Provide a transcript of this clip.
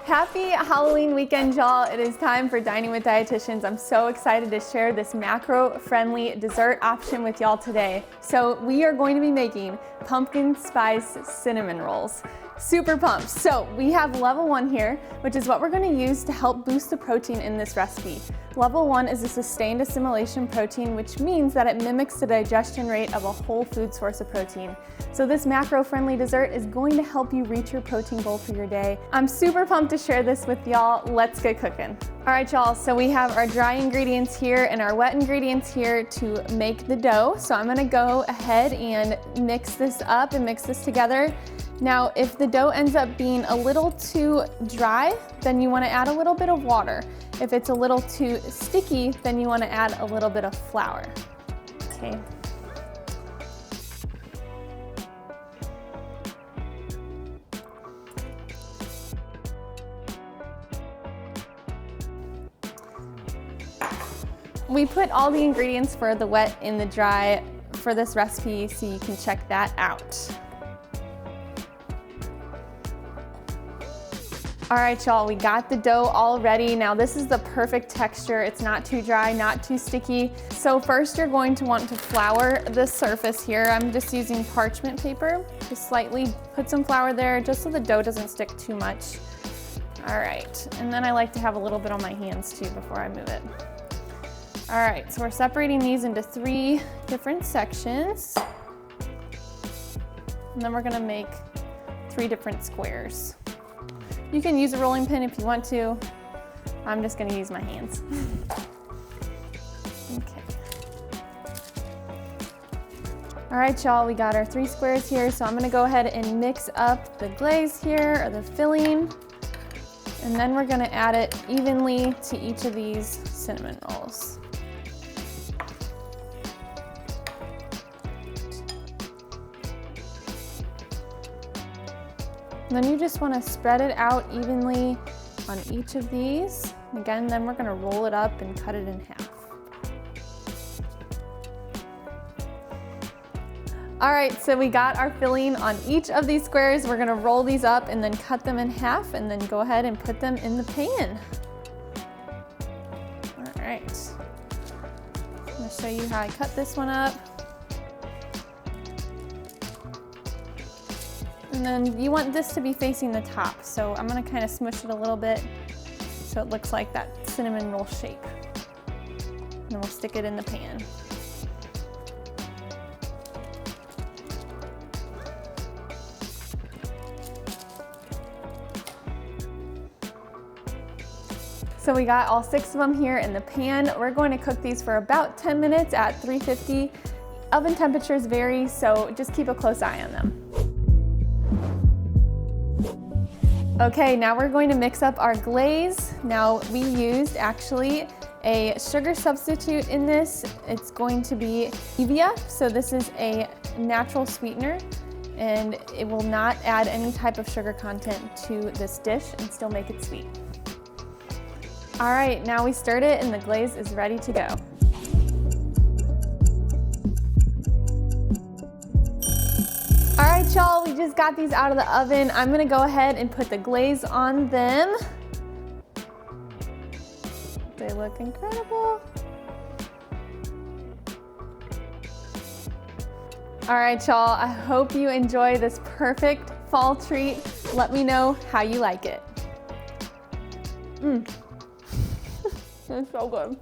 Happy Halloween weekend, y'all. It is time for Dining with Dietitians. I'm so excited to share this macro-friendly dessert option with y'all today. So we are going to be making pumpkin spice cinnamon rolls. Super pumped. So we have level 1 here, which is what we're going to use to help boost the protein in this recipe. Level 1 is a sustained assimilation protein, which means that it mimics the digestion rate of a whole food source of protein. So this macro-friendly dessert is going to help you reach your protein goal for your day. I'm super pumped to share this with y'all. Let's get cooking. All right, y'all, so we have our dry ingredients here and our wet ingredients here to make the dough. So I'm gonna go ahead and mix this up and mix this together. Now, if the dough ends up being a little too dry, then you wanna add a little bit of water. If it's a little too sticky, then you wanna add a little bit of flour. Okay. We put all the ingredients for the wet and the dry for this recipe, so you can check that out. All right, y'all, we got the dough all ready. Now this is the perfect texture. It's not too dry, not too sticky. So first you're going to want to flour the surface here. I'm just using parchment paper. Just slightly put some flour there just so the dough doesn't stick too much. All right, and then I like to have a little bit on my hands too before I move it. All right, so we're separating these into 3 different sections. And then we're gonna make 3 different squares. You can use a rolling pin if you want to. I'm just gonna use my hands. Okay. All right, y'all, we got our 3 squares here, so I'm gonna go ahead and mix up the glaze here, or the filling, and then we're gonna add it evenly to each of these cinnamon rolls. And then you just want to spread it out evenly on each of these. Again, then we're going to roll it up and cut it in half. All right, so we got our filling on each of these squares. We're going to roll these up and then cut them in half, and then go ahead and put them in the pan. All right, I'm going to show you how I cut this one up. And then you want this to be facing the top, so I'm gonna kind of smush it a little bit so it looks like that cinnamon roll shape. And then we'll stick it in the pan. So we got all 6 of them here in the pan. We're going to cook these for about 10 minutes at 350. Oven temperatures vary, so just keep a close eye on them. Okay, now we're going to mix up our glaze. Now we used actually a sugar substitute in this. It's going to be stevia, so this is a natural sweetener, and it will not add any type of sugar content to this dish and still make it sweet. All right, now we stirred it and the glaze is ready to go. All right, y'all, we just got these out of the oven. I'm gonna go ahead and put the glaze on them. They look incredible. All right, y'all, I hope you enjoy this perfect fall treat. Let me know how you like it. It's so good.